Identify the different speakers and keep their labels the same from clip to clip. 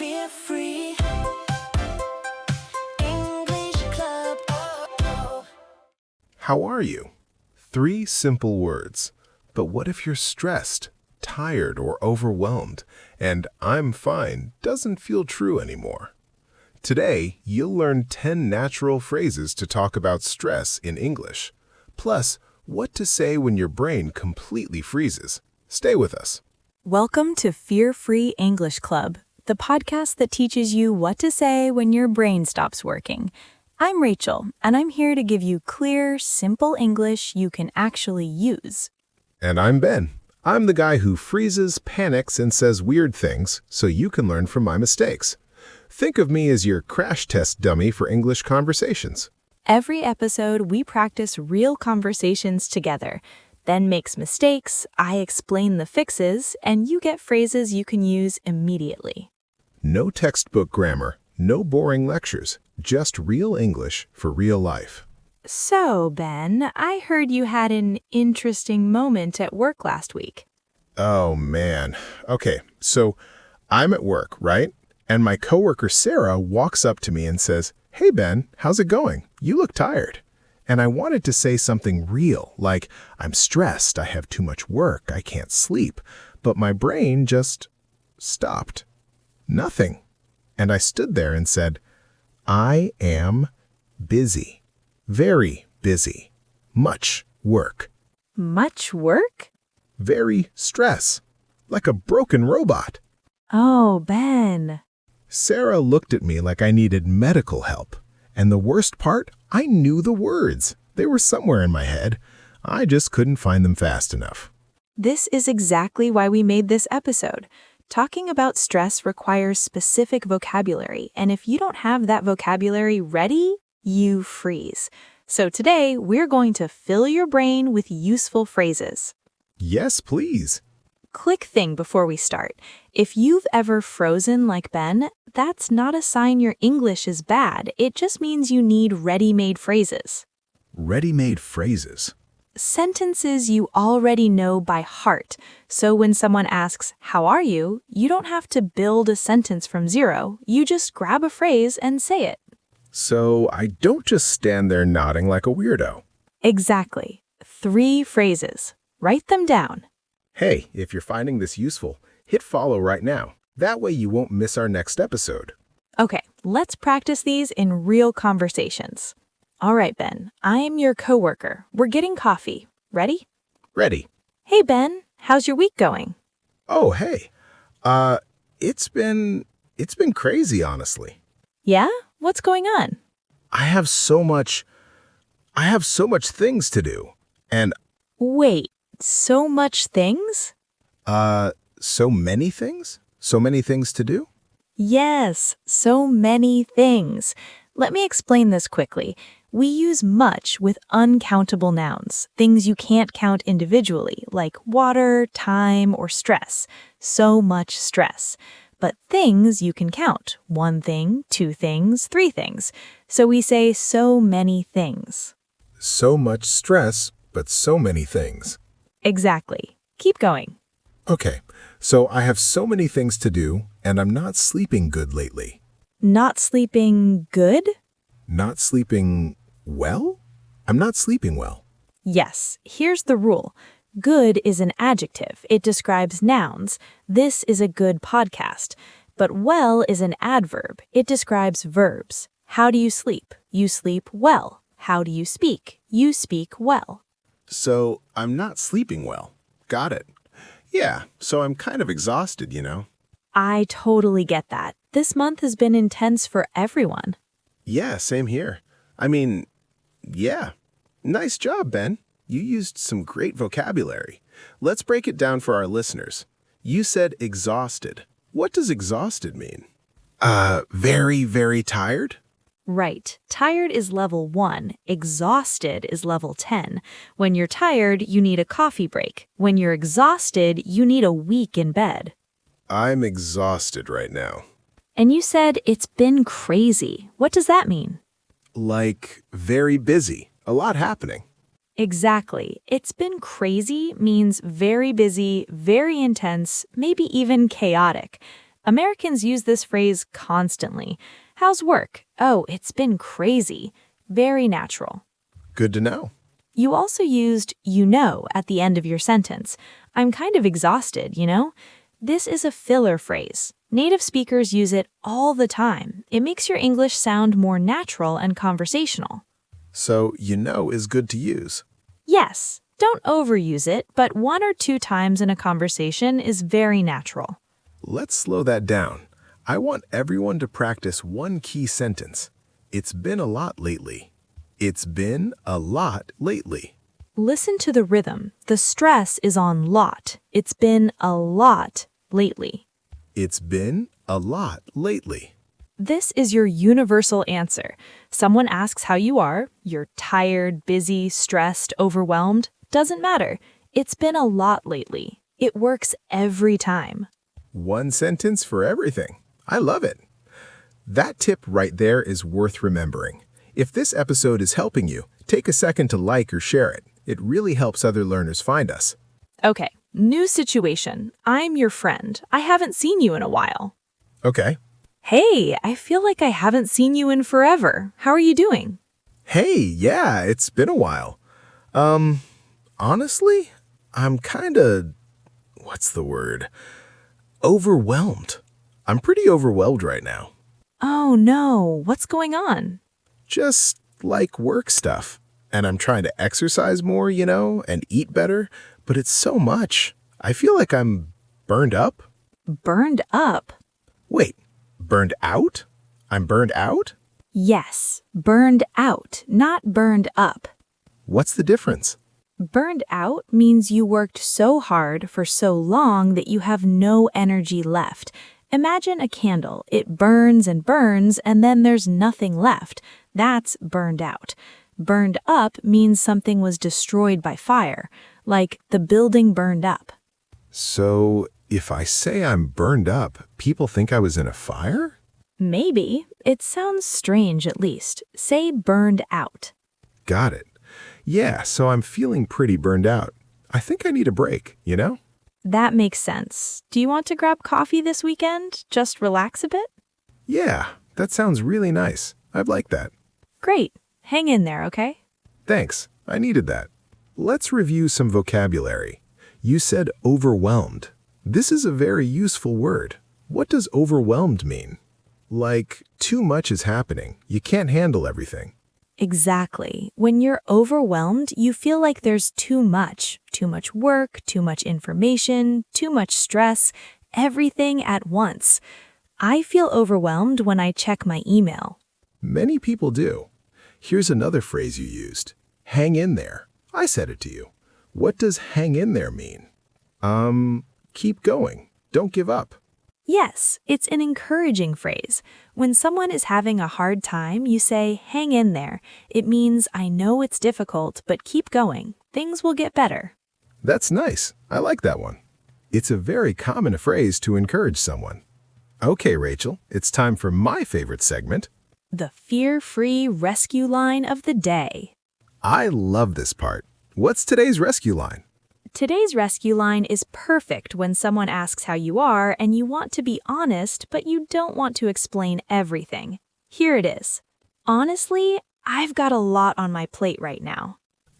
Speaker 1: Fear free English Club.
Speaker 2: How are you? 3 simple words. But what if you're stressed, tired, or overwhelmed, and "I'm fine" doesn't feel true anymore? Today, you'll learn 10 natural phrases to talk about stress in English. Plus, what to say when your brain completely freezes. Stay with us.
Speaker 3: Welcome to Fear Free English Club, the podcast that teaches you what to say when your brain stops working. I'm Rachel, and I'm here to give you clear, simple English you can actually use.
Speaker 2: And I'm Ben. I'm the guy who freezes, panics, and says weird things so you can learn from my mistakes. Think of me as your crash test dummy for English conversations.
Speaker 3: Every episode, we practice real conversations together. Ben makes mistakes, I explain the fixes, and you get phrases you can use immediately.
Speaker 2: No textbook grammar, no boring lectures, just real English for real life.
Speaker 3: So, Ben, I heard you had an interesting moment at work last week.
Speaker 2: Oh, man. Okay, so I'm at work, right? And my coworker Sarah walks up to me and says, "Hey, Ben, how's it going? You look tired." And I wanted to say something real, like, "I'm stressed, I have too much work, I can't sleep." But my brain just stopped. Nothing. And I stood there and said, "I am busy. Very busy. Much work.
Speaker 3: Much work?
Speaker 2: Very stress. Like a broken robot."
Speaker 3: Oh, Ben.
Speaker 2: Sarah looked at me like I needed medical help. And the worst part, I knew the words. They were somewhere in my head. I just couldn't find them fast enough.
Speaker 3: This is exactly why we made this episode. Talking about stress requires specific vocabulary, and if you don't have that vocabulary ready, you freeze. So today, we're going to fill your brain with useful phrases.
Speaker 2: Yes, please.
Speaker 3: Quick thing before we start. If you've ever frozen like Ben, that's not a sign your English is bad. It just means you need ready-made phrases.
Speaker 2: Ready-made phrases.
Speaker 3: Sentences you already know by heart. So when someone asks, "How are you?" you don't have to build a sentence from zero. You just grab a phrase and say it.
Speaker 2: So I don't just stand there nodding like a weirdo.
Speaker 3: Exactly. 3 phrases. Write them down.
Speaker 2: Hey, if you're finding this useful, hit follow right now. That way you won't miss our next episode.
Speaker 3: Okay, let's practice these in real conversations. All right, Ben, I am your coworker. We're getting coffee. Ready?
Speaker 2: Ready.
Speaker 3: Hey, Ben, how's your week going?
Speaker 2: Oh, hey. It's been crazy, honestly.
Speaker 3: Yeah? What's going on?
Speaker 2: I have so much things to do. And,
Speaker 3: Wait, so much things?
Speaker 2: so many things? So many things to do?
Speaker 3: Yes, so many things. Let me explain this quickly. We use much with uncountable nouns, things you can't count individually, like water, time, or stress. So much stress. But things you can count. 1 thing, 2 things, 3 things. So we say so many things.
Speaker 2: So much stress, but so many things.
Speaker 3: Exactly. Keep going.
Speaker 2: Okay, so I have so many things to do, and I'm not sleeping good lately.
Speaker 3: Not sleeping good?
Speaker 2: Not sleeping well? I'm not sleeping well.
Speaker 3: Yes, here's the rule. Good is an adjective. It describes nouns. This is a good podcast. But well is an adverb. It describes verbs. How do you sleep? You sleep well. How do you speak? You speak well.
Speaker 2: So I'm not sleeping well. Got it. Yeah, so I'm kind of exhausted, you know.
Speaker 3: I totally get that. This month has been intense for everyone.
Speaker 2: Yeah, same here. I mean, yeah. Nice job, Ben. You used some great vocabulary. Let's break it down for our listeners. You said exhausted. What does exhausted mean? Very, very tired?
Speaker 3: Right. Tired is level 1. Exhausted is level 10. When you're tired, you need a coffee break. When you're exhausted, you need a week in bed.
Speaker 2: I'm exhausted right now.
Speaker 3: And you said it's been crazy. What does that mean?
Speaker 2: Like, very busy. A lot happening.
Speaker 3: Exactly. It's been crazy means very busy, very intense, maybe even chaotic. Americans use this phrase constantly. How's work? Oh, it's been crazy. Very natural.
Speaker 2: Good to know.
Speaker 3: You also used you know at the end of your sentence. I'm kind of exhausted, you know? This is a filler phrase. Native speakers use it all the time. It makes your English sound more natural and conversational.
Speaker 2: So, you know is good to use.
Speaker 3: Yes, don't overuse it, but 1 or 2 times in a conversation is very natural.
Speaker 2: Let's slow that down. I want everyone to practice one key sentence. It's been a lot lately. It's been a lot lately.
Speaker 3: Listen to the rhythm. The stress is on lot. It's been a lot lately.
Speaker 2: It's been a lot lately.
Speaker 3: This is your universal answer. Someone asks how you are. You're tired, busy, stressed, overwhelmed. Doesn't matter. It's been a lot lately. It works every time.
Speaker 2: One sentence for everything. I love it. That tip right there is worth remembering. If this episode is helping you, take a second to like or share it. It really helps other learners find us.
Speaker 3: Okay, new situation. I'm your friend. I haven't seen you in a while.
Speaker 2: Okay.
Speaker 3: Hey, I feel like I haven't seen you in forever. How are you doing?
Speaker 2: Hey, yeah, it's been a while. Honestly, I'm kinda, what's the word? Overwhelmed. I'm pretty overwhelmed right now.
Speaker 3: Oh no, what's going on?
Speaker 2: Just like work stuff. And I'm trying to exercise more, and eat better, but it's so much. I feel like I'm burned up.
Speaker 3: Burned up?
Speaker 2: Wait, burned out? I'm burned out?
Speaker 3: Yes, burned out, not burned up.
Speaker 2: What's the difference?
Speaker 3: Burned out means you worked so hard for so long that you have no energy left. Imagine a candle. It burns, and then there's nothing left. That's burned out. Burned up means something was destroyed by fire, like the building burned up.
Speaker 2: So, if I say I'm burned up, people think I was in a fire?
Speaker 3: Maybe. It sounds strange at least. Say burned out.
Speaker 2: Got it. Yeah, so I'm feeling pretty burned out. I think I need a break,
Speaker 3: That makes sense. Do you want to grab coffee this weekend? Just relax a bit?
Speaker 2: Yeah, that sounds really nice. I'd like that.
Speaker 3: Great. Hang in there, okay?
Speaker 2: Thanks. I needed that. Let's review some vocabulary. You said overwhelmed. This is a very useful word. What does overwhelmed mean? Like, too much is happening. You can't handle everything.
Speaker 3: Exactly. When you're overwhelmed, you feel like there's too much work, too much information, too much stress, everything at once. I feel overwhelmed when I check my email.
Speaker 2: Many people do. Here's another phrase you used. Hang in there. I said it to you. What does hang in there mean? Keep going. Don't give up.
Speaker 3: Yes, it's an encouraging phrase. When someone is having a hard time, you say, hang in there. It means, I know it's difficult, but keep going. Things will get better.
Speaker 2: That's nice. I like that one. It's a very common phrase to encourage someone. Okay, Rachel, it's time for my favorite segment.
Speaker 3: The fear-free rescue line of the day.
Speaker 2: I love this part. What's today's rescue line?
Speaker 3: Today's rescue line is perfect when someone asks how you are and you want to be honest, but you don't want to explain everything. Here it is. Honestly, I've got a lot on my plate right now.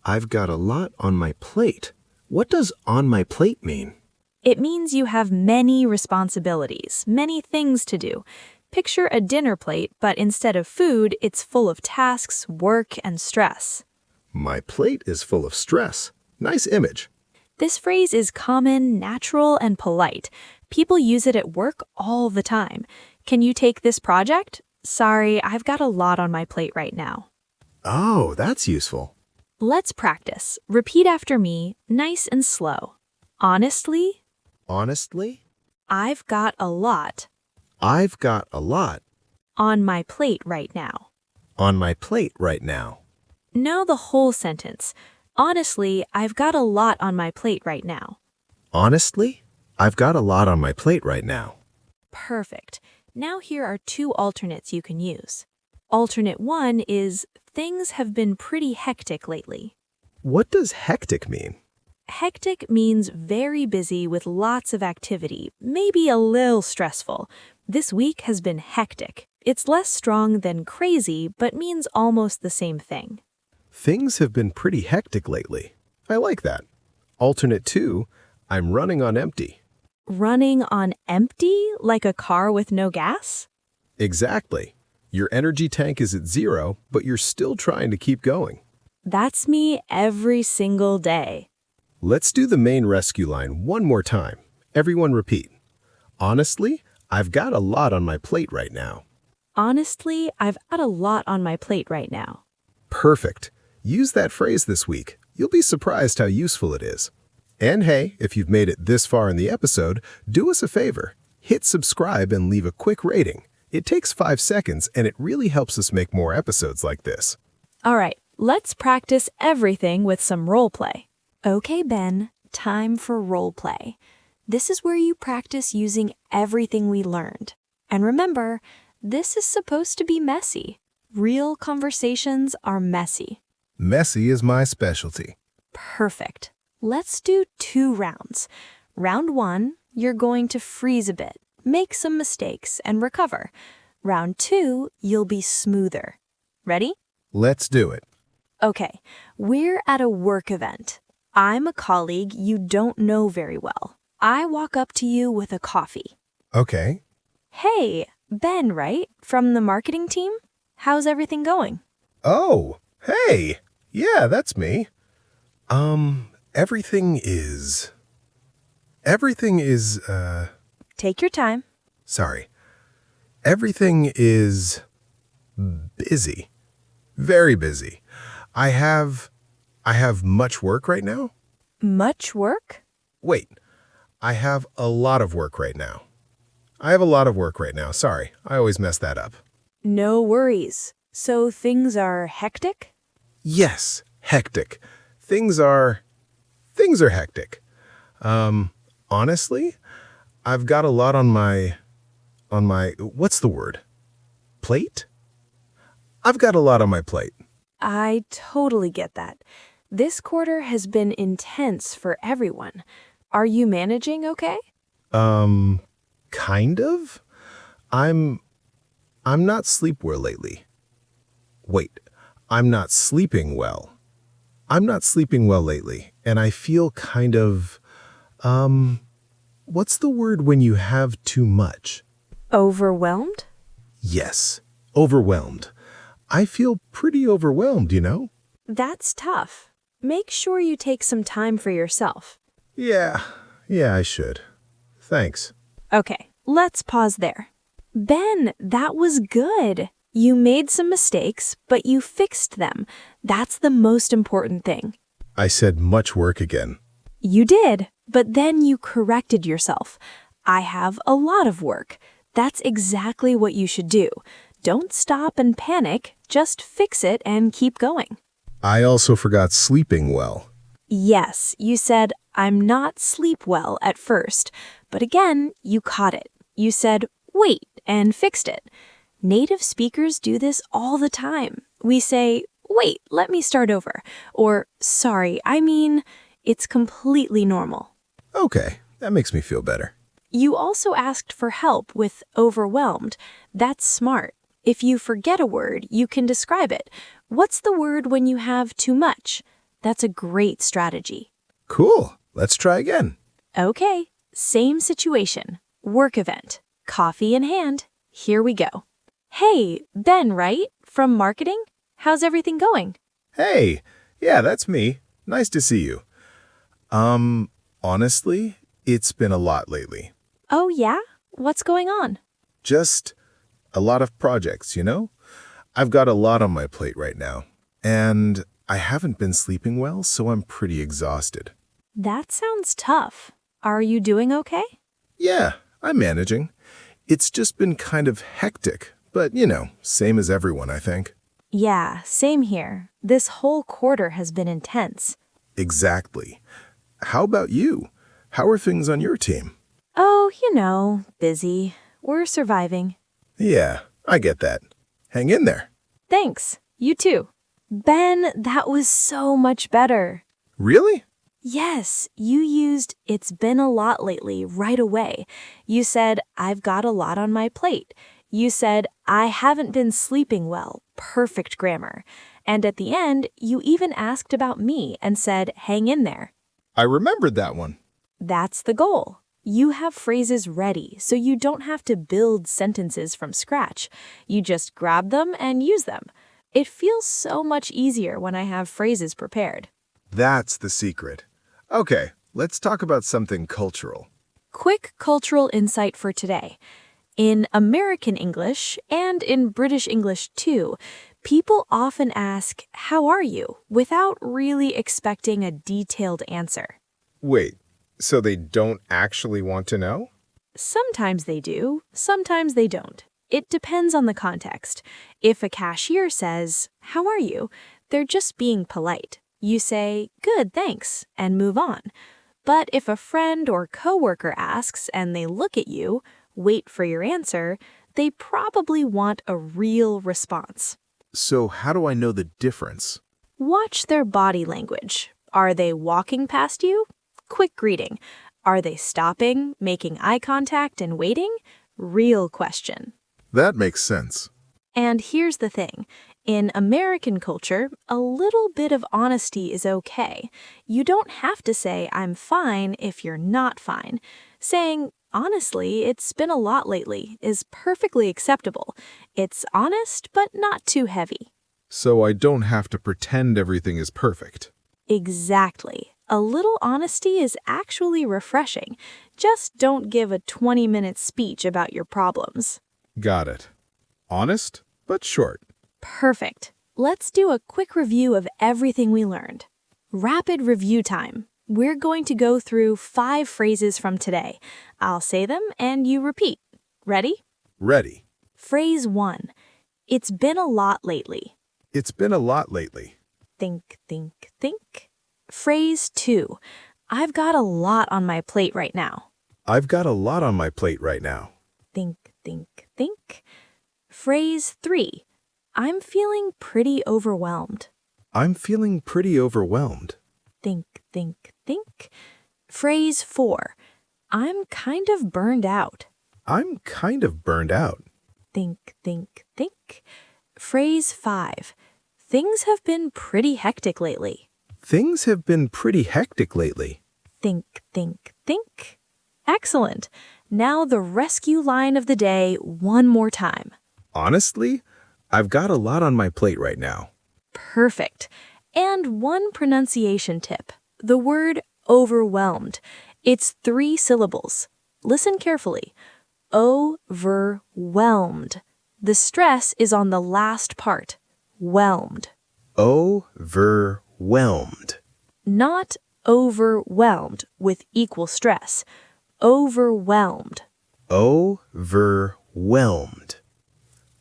Speaker 2: I've got a lot on my plate. What does on my plate mean?
Speaker 3: It means you have many responsibilities, many things to do. Picture a dinner plate, but instead of food, it's full of tasks, work, and stress.
Speaker 2: My plate is full of stress. Nice image.
Speaker 3: This phrase is common, natural, and polite. People use it at work all the time. Can you take this project? Sorry, I've got a lot on my plate right now.
Speaker 2: Oh, that's useful.
Speaker 3: Let's practice. Repeat after me, nice and slow. Honestly,
Speaker 2: Honestly,
Speaker 3: I've got a lot
Speaker 2: I've got a lot
Speaker 3: on my plate right now.
Speaker 2: on my plate right now.
Speaker 3: Know the whole sentence. Honestly, I've got a lot on my plate right now.
Speaker 2: Honestly, I've got a lot on my plate right now.
Speaker 3: Perfect. Now here are 2 alternates you can use. Alternate 1 is, things have been pretty hectic lately.
Speaker 2: What does hectic mean?
Speaker 3: hectic means very busy with lots of activity, maybe a little stressful. This week has been hectic. It's less strong than crazy, but means almost the same thing.
Speaker 2: Things have been pretty hectic lately. I like that. Alternate 2, I'm running on empty.
Speaker 3: Running on empty, like a car with no gas?
Speaker 2: Exactly. Your energy tank is at 0, but you're still trying to keep going.
Speaker 3: That's me every single day.
Speaker 2: Let's do the main rescue line one more time. Everyone repeat. Honestly, I've got a lot on my plate right now.
Speaker 3: Honestly, I've got a lot on my plate right now.
Speaker 2: Perfect. Use that phrase this week. You'll be surprised how useful it is. And hey, if you've made it this far in the episode, do us a favor. Hit subscribe and leave a quick rating. It takes 5 seconds and it really helps us make more episodes like this.
Speaker 3: All right, let's practice everything with some role play. Okay, Ben, time for role play. This is where you practice using everything we learned. And remember, this is supposed to be messy. Real conversations are messy.
Speaker 2: Messy is my specialty.
Speaker 3: Perfect. Let's do 2 rounds. Round 1, you're going to freeze a bit, make some mistakes, and recover. Round 2, you'll be smoother. Ready?
Speaker 2: Let's do it.
Speaker 3: Okay, we're at a work event. I'm a colleague you don't know very well. I walk up to you with a coffee.
Speaker 2: Okay.
Speaker 3: Hey, Ben, right? From the marketing team? How's everything going?
Speaker 2: Oh, hey. Yeah, that's me. Everything is,
Speaker 3: Take your time.
Speaker 2: sorry. Everything is busy. Very busy. I have much work right now?
Speaker 3: Much work?
Speaker 2: Wait, I have a lot of work right now. I have a lot of work right now. Sorry, I always mess that up.
Speaker 3: No worries. So things are hectic?
Speaker 2: Yes, hectic. Things are hectic. Honestly, I've got a lot on my, what's the word? Plate? I've got a lot on my plate.
Speaker 3: I totally get that. This quarter has been intense for everyone. Are you managing okay?
Speaker 2: Kind of. I'm not sleep well lately. Wait, I'm not sleeping well. I'm not sleeping well lately, and I feel kind of, what's the word when you have too much?
Speaker 3: Overwhelmed?
Speaker 2: Yes, overwhelmed. I feel pretty overwhelmed, you know?
Speaker 3: That's tough. Make sure you take some time for yourself.
Speaker 2: Yeah, I should. Thanks.
Speaker 3: Okay, let's pause there. Ben, that was good. You made some mistakes, but you fixed them. That's the most important thing.
Speaker 2: I said much work again.
Speaker 3: You did, but then you corrected yourself. I have a lot of work. That's exactly what you should do. Don't stop and panic, just fix it and keep going.
Speaker 2: I also forgot sleeping well.
Speaker 3: Yes, you said, I'm not sleep well at first, but again, you caught it. You said, wait, and fixed it. Native speakers do this all the time. We say, wait, let me start over. Or, sorry, it's completely normal.
Speaker 2: Okay, that makes me feel better.
Speaker 3: You also asked for help with overwhelmed. That's smart. If you forget a word, you can describe it. What's the word when you have too much? That's a great strategy.
Speaker 2: Cool. Let's try again.
Speaker 3: Okay, same situation. Work event. Coffee in hand. Here we go. Hey, Ben, right? From marketing? How's everything going?
Speaker 2: Hey, yeah, that's me. Nice to see you. Honestly, it's been a lot lately.
Speaker 3: Oh, yeah? What's going on?
Speaker 2: Just a lot of projects, you know? I've got a lot on my plate right now, and I haven't been sleeping well, so I'm pretty exhausted.
Speaker 3: That sounds tough. Are you doing okay?
Speaker 2: Yeah, I'm managing. It's just been kind of hectic, but, you know, same as everyone, I think.
Speaker 3: Yeah, same here. This whole quarter has been intense.
Speaker 2: Exactly. How about you? How are things on your team?
Speaker 3: Oh, busy. We're surviving.
Speaker 2: Yeah, I get that. Hang in there.
Speaker 3: Thanks. You too. Ben, that was so much better.
Speaker 2: Really?
Speaker 3: Yes, you used "it's been a lot lately" right away. You said, "I've got a lot on my plate." You said, "I haven't been sleeping well." Perfect grammar. And at the end, you even asked about me and said, "Hang in there."
Speaker 2: I remembered that one.
Speaker 3: That's the goal. You have phrases ready, so you don't have to build sentences from scratch. You just grab them and use them. It feels so much easier when I have phrases prepared.
Speaker 2: That's the secret. Okay, let's talk about something cultural.
Speaker 3: Quick cultural insight for today. In American English, and in British English too, people often ask, "How are you?" without really expecting a detailed answer.
Speaker 2: Wait, so they don't actually want to know?
Speaker 3: Sometimes they do, sometimes they don't. It depends on the context. If a cashier says, "How are you?" they're just being polite. You say, "Good, thanks," and move on. But if a friend or coworker asks and they look at you, wait for your answer, they probably want a real response.
Speaker 2: So how do I know the difference?
Speaker 3: Watch their body language. Are they walking past you? Quick greeting. Are they stopping, making eye contact and waiting? Real question.
Speaker 2: That makes sense.
Speaker 3: And here's the thing. In American culture, a little bit of honesty is okay. You don't have to say, "I'm fine," if you're not fine. Saying, "Honestly, it's been a lot lately," is perfectly acceptable. It's honest, but not too heavy.
Speaker 2: So I don't have to pretend everything is perfect.
Speaker 3: Exactly. A little honesty is actually refreshing. Just don't give a 20-minute speech about your problems.
Speaker 2: Got it. Honest, but short.
Speaker 3: Perfect. Let's do a quick review of everything we learned. Rapid review time. We're going to go through 5 phrases from today. I'll say them and you repeat. Ready?
Speaker 2: Ready.
Speaker 3: Phrase 1. It's been a lot lately.
Speaker 2: It's been a lot lately.
Speaker 3: Think, think, think. Phrase 2. I've got a lot on my plate right now.
Speaker 2: I've got a lot on my plate right now.
Speaker 3: Think, think, think. Phrase 3. I'm feeling pretty overwhelmed.
Speaker 2: I'm feeling pretty overwhelmed.
Speaker 3: Think, think, think. Phrase 4. I'm kind of burned out.
Speaker 2: I'm kind of burned out.
Speaker 3: Think, think, think. Phrase 5. Things have been pretty hectic lately.
Speaker 2: Things have been pretty hectic lately.
Speaker 3: Think, think, think. Excellent. Now the rescue line of the day one more time.
Speaker 2: Honestly, I've got a lot on my plate right now.
Speaker 3: Perfect. And one pronunciation tip. The word overwhelmed. It's 3 syllables. Listen carefully. Overwhelmed. The stress is on the last part. Whelmed.
Speaker 2: Overwhelmed.
Speaker 3: Not overwhelmed with equal stress. Overwhelmed.
Speaker 2: Overwhelmed.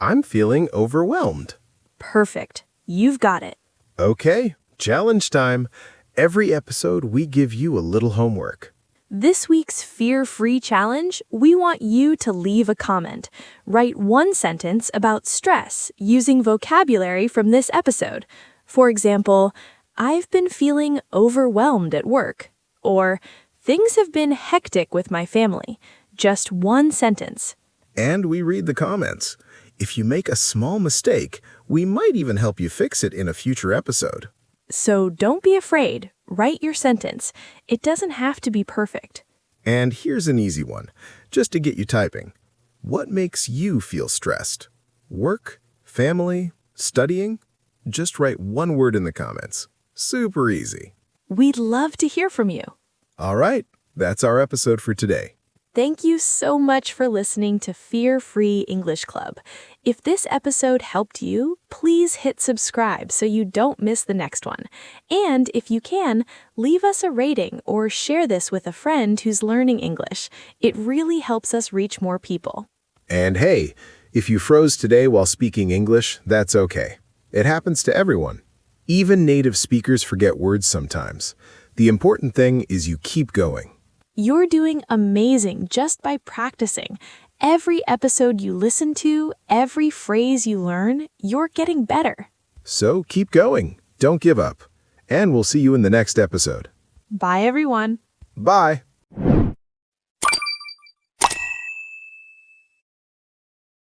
Speaker 2: I'm feeling overwhelmed.
Speaker 3: Perfect. You've got it.
Speaker 2: Okay, challenge time. Every episode, we give you a little homework.
Speaker 3: This week's fear-free challenge, we want you to leave a comment. Write 1 sentence about stress using vocabulary from this episode. For example, "I've been feeling overwhelmed at work." Or, "Things have been hectic with my family." Just 1 sentence.
Speaker 2: And we read the comments. If you make a small mistake, we might even help you fix it in a future episode.
Speaker 3: So don't be afraid. Write your sentence. It doesn't have to be perfect.
Speaker 2: And here's an easy one, just to get you typing. What makes you feel stressed? Work, family, studying? Just write 1 word in the comments. Super easy.
Speaker 3: We'd love to hear from you.
Speaker 2: All right, that's our episode for today.
Speaker 3: Thank you so much for listening to Fear-Free English Club. If this episode helped you, please hit subscribe so you don't miss the next one. And if you can, leave us a rating or share this with a friend who's learning English. It really helps us reach more people.
Speaker 2: And hey, if you froze today while speaking English, that's okay. It happens to everyone. Even native speakers forget words sometimes. The important thing is you keep going.
Speaker 3: You're doing amazing just by practicing. Every episode you listen to, every phrase you learn, you're getting better.
Speaker 2: So keep going. Don't give up. And we'll see you in the next episode.
Speaker 3: Bye, everyone.
Speaker 2: Bye.